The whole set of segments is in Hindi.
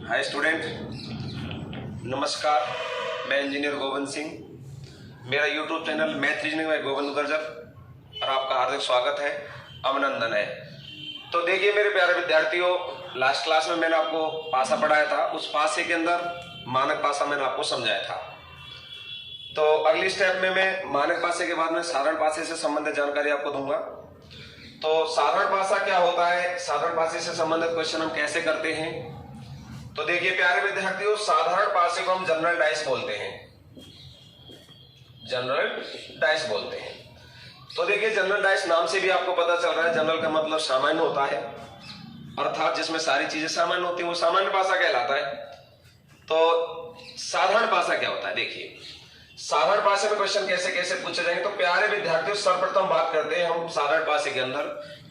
हाय स्टूडेंट, नमस्कार। मैं इंजीनियर गोविंद सिंह। मेरा YouTube channel math reasoning bye Govind Gurjar और आपका हार्दिक स्वागत है, अभिनंदन है। तो देखिए मेरे प्यारे विद्यार्थियों, लास्ट क्लास में मैंने आपको पासा पढ़ाया था। उस पासे के अंदर मानक पासा मैंने आपको समझाया था। तो अगली स्टेप में मैं मानक पासे के बाद में साधारण पासे से संबंधित जानकारी आपको दूंगा। तो साधारण पासा क्या होता है, साधारण पासे से संबंधित क्वेश्चन हम कैसे करते हैं। तो देखिए प्यारे विद्यार्थियों, साधारण पासे को हम जनरल डाइस बोलते हैं, जनरल डाइस बोलते हैं। तो देखिए जनरल डाइस नाम से भी आपको पता चल रहा है, जनरल का मतलब सामान्य होता है, अर्थात जिसमें सारी चीजें सामान्य होती हैं वो सामान्य पासा कहलाता है। तो साधारण पासा क्या होता है, देखिए साधारण पासे में क्वेश्चन कैसे कैसे पूछे जाएंगे। तो प्यारे विद्यार्थियों, सर्वप्रथम बात करते हैं हम साधारण पासे के अंदर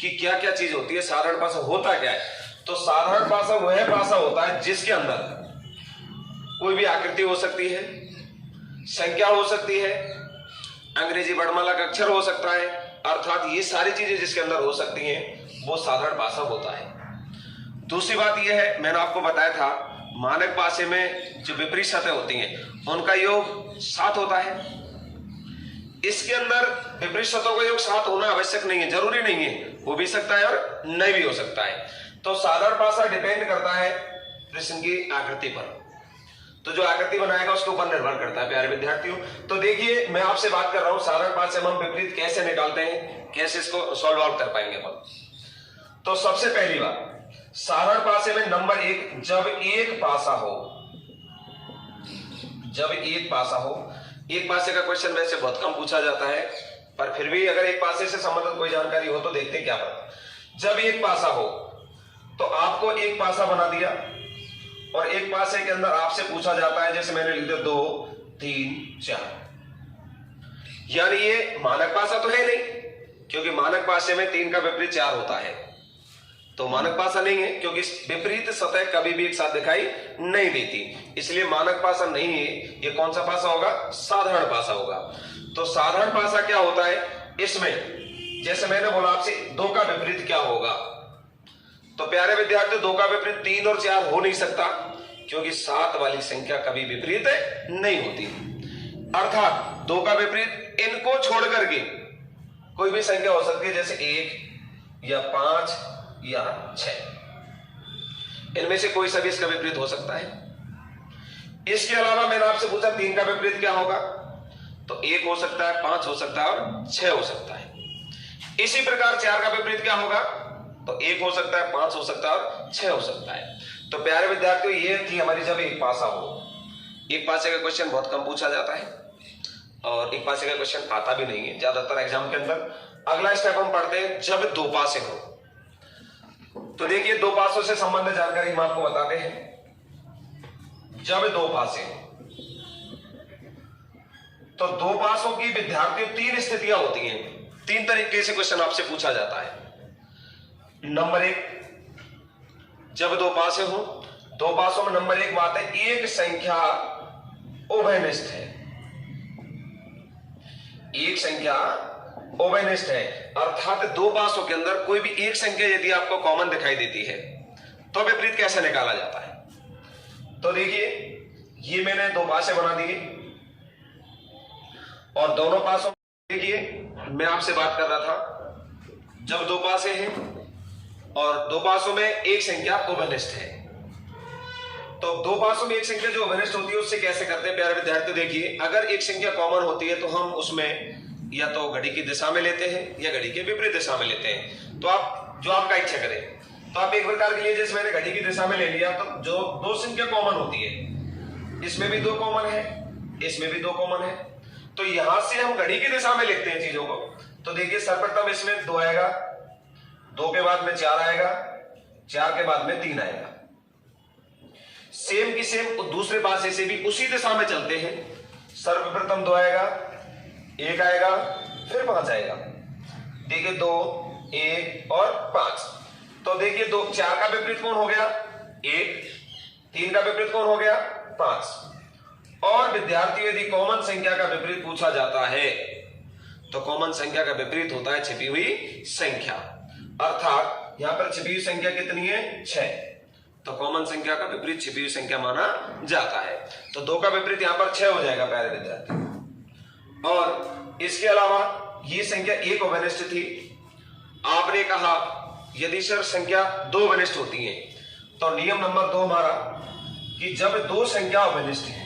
कि क्या क्या चीज होती है। साधारण पासा होता क्या है। तो साधारण पासा वह पासा होता है जिसके अंदर कोई भी आकृति हो सकती है, संख्या हो सकती है, अंग्रेजी वर्णमाला का अक्षर हो सकता है, अर्थात ये सारी चीजें जिसके अंदर हो सकती हैं वो साधारण पासा होता है। दूसरी बात यह है, मैंने आपको बताया था मानक पासे में जो विपरीत सतह होती हैं उनका योग 7 होता है। इसके अंदर विपरीत सतहों का योग 7 होना आवश्यक नहीं है, जरूरी नहीं है, हो भी सकता है और नहीं भी हो सकता है। तो साधारण पासा डिपेंड करता है प्रश्न की आकृति पर। तो जो आकृति बनाएगा उसके ऊपर निर्भर करता है प्यारे विद्यार्थियों। तो देखिए मैं आपसे बात कर रहा हूं साधारण पासे में हम विपरीत कैसे निकालते हैं, कैसे इसको सॉल्व आउट कर पाएंगे अपन। तो सबसे पहली बात, साधारण पासे में नंबर 1, जब एक पासा हो, जब एक पासा हो। एक पासे का क्वेश्चन वैसे बहुत कम पूछा जाता है, पर फिर भी अगर एक पासे से संबंधित कोई जानकारी हो तो देखते हैं क्या पता। जब एक पासा हो तो आपको एक पासा बना दिया और एक पासे के अंदर आपसे पूछा जाता है, जैसे मैंने लिख दिया 2 3 4, यानी ये मानक पासा तो है नहीं, क्योंकि मानक पासे में 3 का विपरीत 4 होता है। तो मानक पासा नहीं है, क्योंकि विपरीत सतह कभी भी एक साथ दिखाई नहीं देती, इसलिए मानक पासा नहीं है। ये कौन सा पासा होगा, साधारण पासा होगा। तो साधारण पासा क्या होता है, इसमें जैसे मैंने बोला आपसे 2 का विपरीत क्या होगा। तो प्यारे विद्यार्थी 2 का विपरीत 3 और 4 हो नहीं सकता, क्योंकि 7 वाली संख्या कभी विपरीत नहीं होती। अर्थात 2 का विपरीत इनको छोड़ करके कोई भी संख्या हो सकती है, जैसे 1 या 5 या 6, इनमें से कोई सा भी इसका विपरीत हो सकता है। इसके अलावा मैंने आपसे पूछा 3 का विपरीत क्या होगा, तो 1 हो सकता है, 5 हो सकता है और 6 हो सकता है। इसी प्रकार 4 का विपरीत क्या होगा, तो 1 हो सकता है, 5 हो सकता है और 6 हो सकता है। तो प्यारे विद्यार्थियों, ये थी हमारी जब एक पासा हो। एक पासे का क्वेश्चन बहुत कम पूछा जाता है और एक पासे का क्वेश्चन आता भी नहीं है ज्यादातर एग्जाम के अंदर। अगला स्टेप हम पढ़ते हैं जब 2 पासे हो। तो देखिए 2 पासों से संबंधित जानकारी हम आपको बताते हैं। जब 2 पासे हो तो 2 पासों की विद्यार्थियों 3 स्थितियां होती हैं, 3 तरीके से क्वेश्चन आपसे पूछा जाता है। नंबर 1, जब 2 पासे हो, 2 पासों में नंबर 1 बात है, एक संख्या उभयनिष्ठ है, एक संख्या उभयनिष्ठ है, अर्थात 2 पासों के अंदर कोई भी एक संख्या यदि आपको कॉमन दिखाई देती है तो विपरीत कैसे निकाला जाता है। तो देखिए ये मैंने 2 पासे बना दिए और दोनों पासों देखिए मैं आपसे बात कर रहा था जब 2 पासे हैं और 2 पासों में एक संख्या उभयनिष्ठ है। तो 2 पासों में एक संख्या जो उभयनिष्ठ होती है उससे कैसे करते हैं प्यारे विद्यार्थी। देखिए अगर एक संख्या कॉमन होती है तो हम उसमें या तो घड़ी की दिशा में लेते हैं या घड़ी के विपरीत दिशा में लेते हैं। तो आप जो आपका इच्छा करें, तो आप एक प्रकार के लिए, जैसे मैंने घड़ी की दिशा में ले लिया, तो जो 2 संख्या कॉमन होती है, इसमें भी 2 कॉमन है, इसमें भी 2 कॉमन है, तो यहां से हम घड़ी की दिशा में लिखते हैं चीजों को। तो देखिए सर्वप्रथम इसमें 2 आएगा, 2 के बाद में 4 आएगा, 4 के बाद में 3 आएगा। सेम की सेम दूसरे पासे से भी उसी दिशा में चलते हैं। सर्वप्रथम 2 आएगा, 1 आएगा, फिर 5 आएगा। देखिए 2 1 और 5। तो देखिए 4 का विपरीत कौन हो गया, 1, 3 का विपरीत कौन हो गया, 5। और विद्यार्थी यदि कॉमन संख्या का विपरीत पूछा जाता है तो कॉमन संख्या का विपरीत होता है छिपी हुई संख्या, अर्थात यहां पर छिपी हुई संख्या कितनी है, 6। तो कॉमन संख्या का विपरीत छिपी हुई संख्या माना जाता है। तो 2 का विपरीत यहां पर 6 हो जाएगा प्यारे विद्यार्थी। और इसके अलावा ये संख्या 1 अवनिष्ठ थी। आपने कहा यदि सर संख्या 2 अवनिष्ठ होती है तो नियम नंबर 2 हमारा कि जब 2 संख्या अवनिष्ठ है,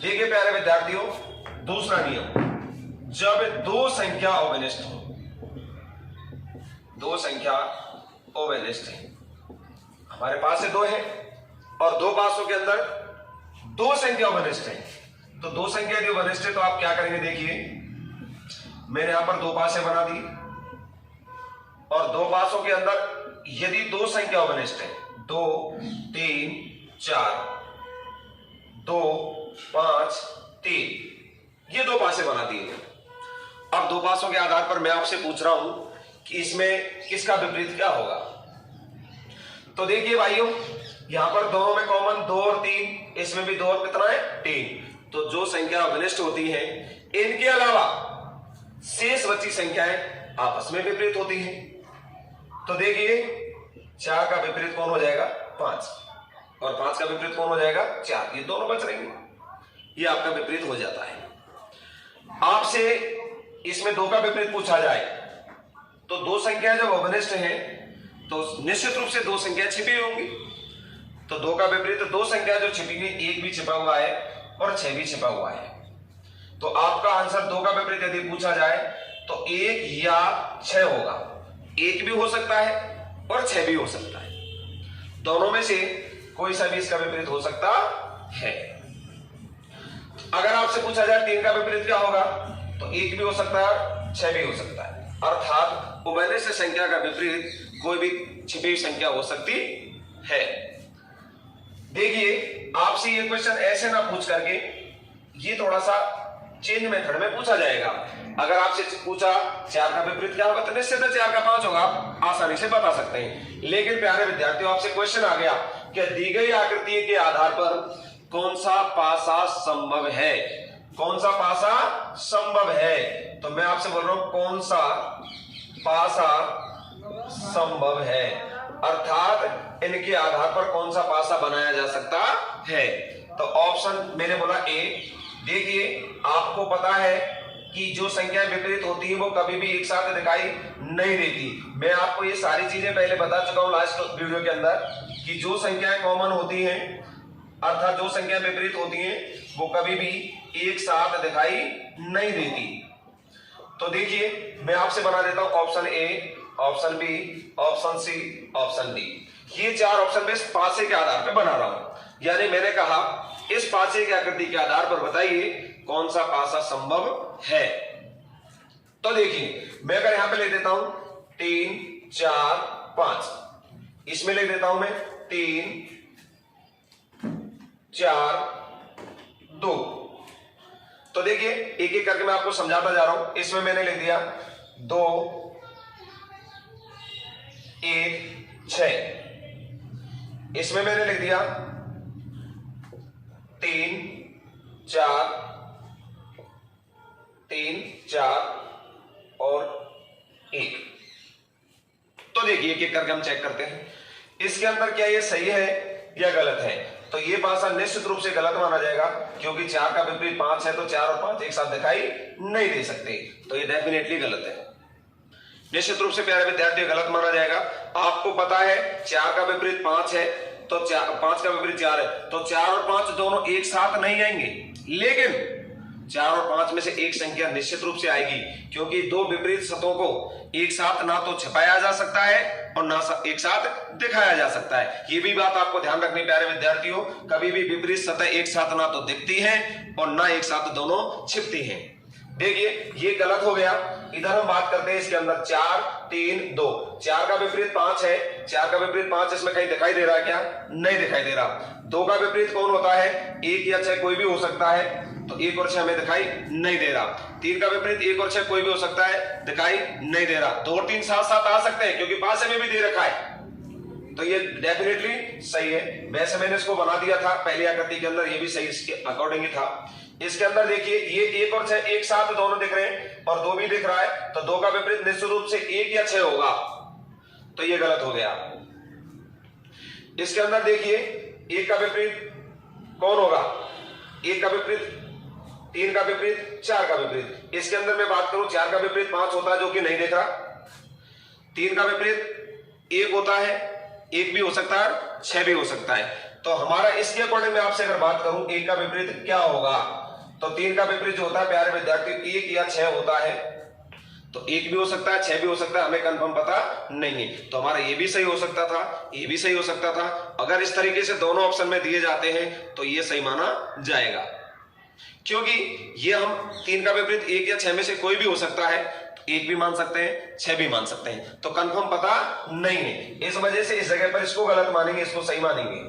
देखिए प्यारे विद्यार्थियों, दूसरा नियम, जब 2 संख्या अवनिष्ठ हो, 2 संख्या अवनिष्ठ है, हमारे पास है 2 है और 2 पासों के अंदर 2 संख्या अवनिष्ठ है, तो 2 संख्या यदि अवनिष्ठ है तो आप क्या करेंगे, देखिए मैंने यहां पर 2 पासे बना दी और 2 पासों के अंदर यदि 2 संख्या अवनिष्ठ है, 2 3 4, 2 5 3, ये 2 पासे बना दिए। अब 2 पासों के आधार पर मैं आपसे पूछ रहा हूं कि इसमें किसका विपरीत क्या होगा। तो देखिए भाइयों, यहां पर दोनों में कॉमन 2 और 3, इसमें भी 2 और कितना है 3। तो जो संख्या अवनिष्ठ होती है इनके अलावा शेष बची संख्याएं आपस में विपरीत होती हैं। तो देखिए 4 का विपरीत कौन हो जाएगा 5 और 5 का विपरीत कौन हो जाएगा 4, ये दोनों बच रहेंगे, ये आपका विपरीत हो जाता है। आपसे इसमें 2 का विपरीत पूछा जाए तो 2 संख्या जब अवनिष्ठ है तो निश्चित रूप से 2 संख्या छिपी होंगी। तो 2 का विपरीत 2 संख्या जो छिपी हुई, 1 भी छिपा हुआ है और 6 भी छिपा हुआ है। तो आपका आंसर 2 का विपरीत यदि पूछा जाए तो 1 या 6 होगा। 1 भी हो सकता है और 6 भी हो सकता है, दोनों में से कोई सा भी इसका विपरीत हो सकता है। अगर आपसे पूछा जाए 3 का विपरीत क्या होगा तो 1 भी हो सकता है 6 भी हो सकता है, अर्थात उभयनिष्ठ संख्या का विपरीत कोई भी छिपी हुई संख्या हो सकती है। देखिए आपसे ये क्वेश्चन ऐसे ना पूछ करके ये थोड़ा सा चेंज मेथड में पूछा जाएगा। अगर आपसे पूछा 4 का विपरीत क्या होगा तो निश्चित है 4 का 5 होगा, आप आसानी से बता सकते हैं। लेकिन प्यारे विद्यार्थियों, आपसे क्वेश्चन आ गया कि दी गई आकृति के आधार पर कौन सा पासा संभव है, कौन सा पासा संभव है। तो मैं आपसे बोल रहा हूं कौन सा पासा संभव है, अर्थात इनके आधार पर कौन सा पासा बनाया जा सकता है। तो ऑप्शन मैंने बोला ए। देखिए आपको पता है कि जो संख्याएं विपरीत होती है वो कभी भी एक साथ दिखाई नहीं देती। मैं आपको ये सारी चीजें पहले बता चुका हूं लास्ट वीडियो के अंदर कि जो संख्याएं कॉमन होती हैं, अर्थात जो संख्याएं विपरीत होती हैं वो कभी भी एक साथ दिखाई नहीं देती। तो देखिए मैं आपसे बना देता हूं option A, option B, option C, option D. ये 4 ऑप्शन में इस पासे के आधार पर बना रहा हूं, यानी मैंने कहा इस पासे की आकृति के आधार पर बताइए कौन सा पासा संभव है। तो देखिए मैं अगर यहां पे ले देता हूं 3 4 5, इसमें ले देता हूं मैं 3 4 2। तो देखिए एक एक करके मैं आपको समझाता जा रहा हूं। इसमें मैंने लिख दिया 2 1 6, इसमें मैंने लिख दिया 3 4 3 4 और 1। तो देखिए एक एक करके हम चेक करते हैं इसके अंदर क्या ये सही है या गलत है। तो ये पासा निश्चित रूप से गलत माना जाएगा क्योंकि 4 का विपरीत 5 है, तो 4 और 5 एक साथ दिखाई नहीं दे सकते, तो ये डेफिनेटली गलत है। निश्चित रूप से प्यारे विद्यार्थी गलत माना जाएगा। आपको पता है 4 का विपरीत 5 है तो 5 का विपरीत 4 है, तो 4 और 5 दोनों एक साथ नहीं आएंगे, लेकिन 4 और 5 में से एक संख्या निश्चित रूप से आएगी क्योंकि 2 विपरीत सतहों को एक साथ ना तो छपाया जा सकता है और ना एक साथ दिखाया जा सकता है। ये भी बात आपको ध्यान रखनी प्यारे विद्यार्थियों, कभी भी विपरीत सतह एक साथ ना तो दिखती है और ना एक साथ दोनों छिपती हैं। देखिए ये गलत हो गया। इधर हम बात करते हैं इसके अंदर 4 3 2। 4 का विपरीत 5 है, 4 का विपरीत 5 इसमें कहीं दिखाई दे रहा है क्या? नहीं दिखाई दे रहा। 2 का विपरीत कौन होता है? 1 या 6 कोई भी हो सकता है, तो 1 और 6 हमें दिखाई नहीं दे रहा। 3 का विपरीत 1 और 6 कोई भी हो सकता है, दिखाई नहीं दे रहा। 2 और 3 साथ साथ आ सकते हैं क्योंकि पासे में भी दे रखा है, तो ये डेफिनेटली सही है। वैसे मैंने इसको बना दिया था पहली आकृति के अंदर, ये भी सही इसके अकॉर्डिंग ही था। इसके अंदर देखिए ये 1 और 6 एक साथ दोनों दिख रहे हैं और 2 भी दिख रहा है, तो 2 का विपरीत निश्चित रूप से 1 या 6 होगा, तो ये गलत हो गया। इसके अंदर देखिए एक का विपरीत कौन होगा, एक का विपरीत, तीन का विपरीत, चार का विपरीत। इसके अंदर मैं बात करूं, चार का विपरीत 5 होता है जो कि नहीं देख रहा, तीन का विपरीत 1 होता है, 1 भी हो सकता है, 6 भी हो सकता है। तो हमारा इसके अकॉर्डिंग में आपसे अगर बात करूं एक का विपरीत क्या होगा, तो तीन का विपरीत जो होता है प्यारे विद्यार्थी 1 या 6 होता है। तो 1 भी हो सकता है, 6 भी हो सकता है, हमें कंफर्म पता नहीं है। तो हमारा ये भी सही हो सकता था, ये भी सही हो सकता था। अगर इस तरीके से दोनों ऑप्शन में दिए जाते हैं तो ये सही माना जाएगा, क्योंकि ये हम तीन का विपरीत 1 या 6 में से कोई भी हो सकता है। 1 भी मान सकते हैं, 6 भी मान सकते हैं, तो कंफर्म पता नहीं है। इस वजह से इस जगह पर इसको गलत मानेंगे, इसको सही मानेंगे।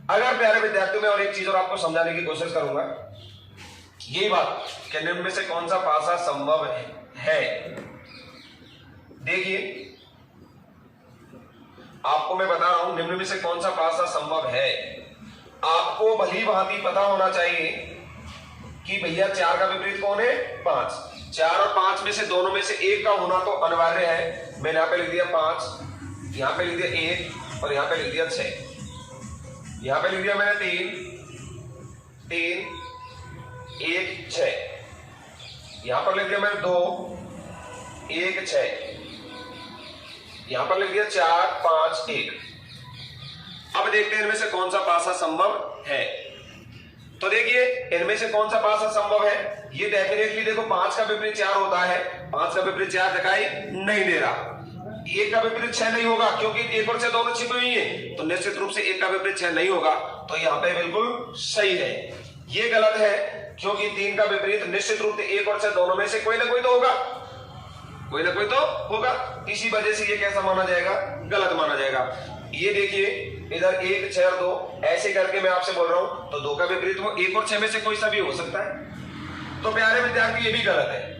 अगर प्यारे विद्यार्थियों में और एक चीज और आपको समझाने की कोशिश करूंगा, यही बात कि निम्न में से कौन सा पासा संभव है। देखिए आपको मैं बता रहा हूं निम्न में से कौन सा पासा संभव है। आपको भली भांति पता होना चाहिए कि भैया 4 का विपरीत कौन है, 5। 4 और 5 में से दोनों में से एक का होना तो अनिवार्य है। मैंने यहां पे लिख दिया 5, यहां पे लिख दिया 1 और यहां पे लिख दिया 6। यहां पे लिख दिया मैंने 3, 1, 6। यहां पर लिख दिया मैंने 2, 1, 6। यहां पर लिख दिया 4, 5, 1। अब देखते हैं इनमें से कौन सा पासा संभव है। तो देखिए इनमें से कौन सा पासा संभव है। ये डेफिनेटली देखो 5 का विपरीत 4 होता है, 5 का विपरीत 4 दिखाई नहीं दे रहा। 1 का विपरीत 6 नहीं होगा, क्योंकि 1 और 6 दोनों छिपी हुई है, तो निश्चित रूप से 1 का विपरीत 6 नहीं होगा। तो यहाँ पे बिल्कुल सही है। ये गलत है, क्योंकि 3 का विपरीत निश्चित रूप से 1 और 6 दोनों में से कोई ना कोई तो होगा, कोई ना कोई तो होगा। इसी वजह से ये कैसा माना जाएगा, गलत माना जाएगा। ये देखिए इधर 1, 6 और 2 ऐसे करके मैं आपसे बोल रहा हूं, तो 2 का विपरीत हो 1 और 6 में से कोई सा भी हो सकता है। तो प्यारे विद्यार्थी ये भी गलत है।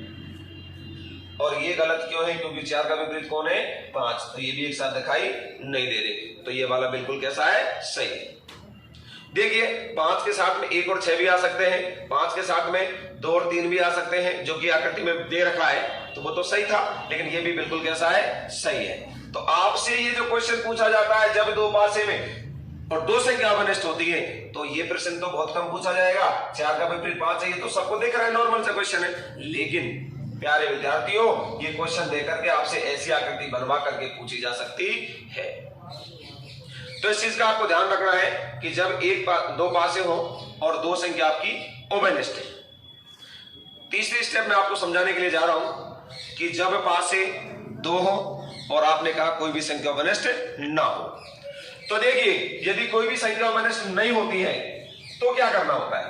और ये गलत क्यों है, क्योंकि 4 का विपरीत कौन है, 5। तो ये भी एक साथ दिखाई नहीं दे रहे, तो ये वाला बिल्कुल कैसा है, सही है। देखिए 5 के साथ में 1 और 6 भी आ सकते हैं, 5 के साथ में 2 और 3 भी आ सकते हैं, जो कि आकृति में दे रखा है, तो वो तो सही था। लेकिन ये भी बिल्कुल कैसा है, सही है। तो आपसे ये जो क्वेश्चन पूछा जाता है जब 2 पासे में और 2 संख्या अनिष्ट होती है, तो ये प्रश्न तो बहुत कम पूछा जाएगा। 4 का विपरीत 5 है, ये तो सबको देख रहा है, नॉर्मल सा क्वेश्चन है। लेकिन प्यारे विद्यार्थियों ये क्वेश्चन देकर के आपसे ऐसी आकृति बनवा करके पूछी जा सकती है। तो इस चीज का आपको ध्यान रखना है कि जब 2 पासे हो और 2 संख्या आपकी ओबेनिस्ट है। तीसरी स्टेप में आपको समझाने के लिए जा रहा हूं कि जब पासे 2 हो और आपने कहा कोई भी संख्या ओबेनिस्ट ना हो, तो देखिए यदि कोई भी संख्या ओबेनिस्ट नहीं होती है तो क्या करना होता है।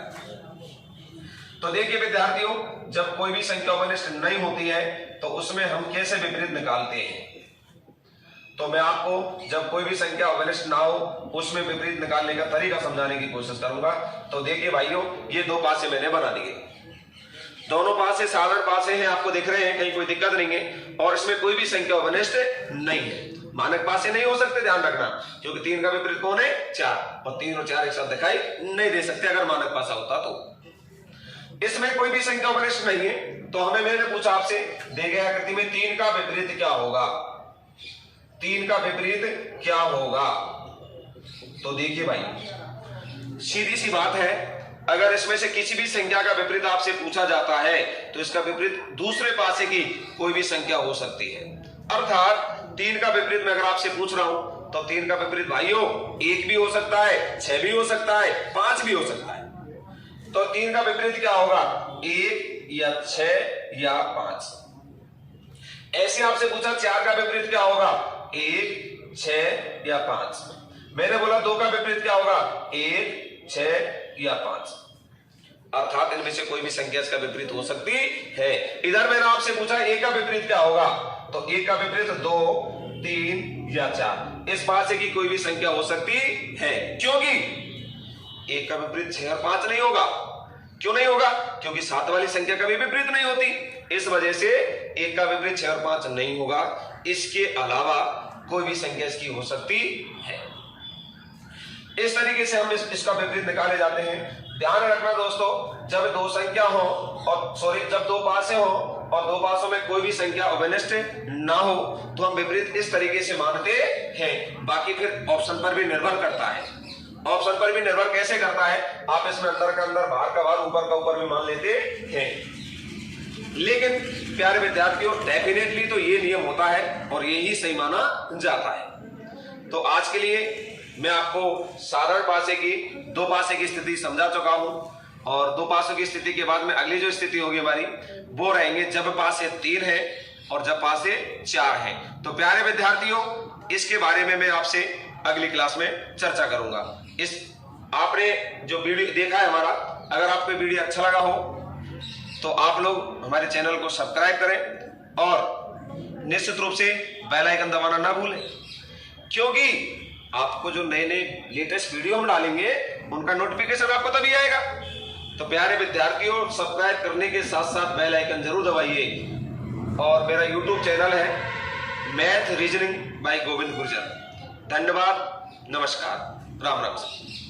तो देखिए विद्यार्थियों जब कोई भी संख्या ओबेनिस्ट नहीं होती है तो उसमें हम कैसे विपरीत निकालते हैं। तो मैं आपको जब कोई भी संख्या ओबेनिस्ट ना हो उसमें विपरीत निकालने का तरीका समझाने की कोशिश करूंगा। तो देखिए भाइयों ये 2 पासे मैंने बना दिए, दोनों पासे साधारण पासे हैं, आपको दिख रहे हैं, कहीं कोई दिक्कत नहीं है। और इसमें कोई भी संख्या ओबेनिस्ट नहीं है, मानक पासे नहीं हो सकते, ध्यान रखना, क्योंकि 3 का विपरीत कौन है, 4, और 3 और 4 एक साथ दिखाई नहीं दे सकते अगर मानक पासा होता तो। इसमें कोई भी संख्या ओबेनिस्ट नहीं है, तो हमें मैंने पूछा आपसे दी गई आकृति में 3 का विपरीत क्या होगा, 3 का विपरीत क्या होगा। तो देखिए भाई सीधी सी बात है, अगर इसमें से किसी भी संख्या का विपरीत आपसे पूछा जाता है तो इसका विपरीत दूसरे पासे की कोई भी संख्या हो सकती है। अर्थात 3 का विपरीत में अगर आपसे पूछ रहा हूं तो 3 का विपरीत भाइयों 1 भी हो सकता है, 6 भी हो सकता है, 5 भी हो सकता है। तो 3 का विपरीत क्या होगा, 1 या 6 या 5। ऐसे आपसे पूछा 4 का विपरीत क्या होगा, 1, 6 या 5। मैंने बोला 2 का विपरीत क्या होगा, 1, 6 या 5। अर्थात इनमें से कोई भी संख्या इसका विपरीत हो सकती है। इधर मैंने आपसे पूछा 1 का विपरीत क्या होगा, तो 1 का विपरीत 2, 3 या 4। इस पासे की कोई भी संख्या हो सकती है, क्योंकि 1 का विपरीत 6 और 5 नहीं होगा। क्यों नहीं होगा, क्योंकि 7 वाली संख्या कभी विपरीत नहीं होती। इस वजह से 1 का विपरीत 6 और 5 नहीं होगा। इसके अलावा कोई भी संख्या इसकी हो सकती है। इस तरीके से हम इसका विपरीत निकाले जाते हैं। ध्यान रखना दोस्तों, जब 2 संख्या हो और जब 2 पासे हो और दो पासों में कोई भी संख्या अविनष्ट ना हो तो हम विपरीत इस तरीके से मानते हैं। बाकी फिर ऑप्शन पर भी निर्भर करता है। ऑप्शन पर भी निर्भर कैसे करता है, आप इसमें अंदर का अंदर, बाहर का बाहर, ऊपर का ऊपर भी मान लेते हैं। लेकिन प्यारे विद्यार्थियों, डेफिनेटली तो ये नियम होता है और यही सही माना जाता है। तो आज के लिए मैं आपको साधारण पासे की, दो पासे की स्थिति समझा चुका हूं और दो पासों की स्थिति के बाद में अगली जो स्थिति होगी हमारी वो रहेंगे जब पासे 3 है और जब पासे 4 है। तो प्यारे विद्यार्थियों, इसके बारे में मैं आपसे अगली क्लास में चर्चा करूंगा। इस आपने जो वीडियो देखा है हमारा, अगर आपको वीडियो अच्छा लगा हो तो आप लोग हमारे चैनल को सब्सक्राइब करें और निश्चित रूप से बेल आइकन दबाना ना भूलें, क्योंकि आपको जो नए नए लेटेस्ट वीडियो हम डालेंगे उनका नोटिफिकेशन आपको तभी आएगा। तो प्यारे विद्यार्थियों, सब्सक्राइब करने के साथ साथ बेल आइकन जरूर दबाइए। और मेरा यूट्यूब चैनल है math reasoning bye Govind Gurjar. धन्यवाद, नमस्कार, राम राम।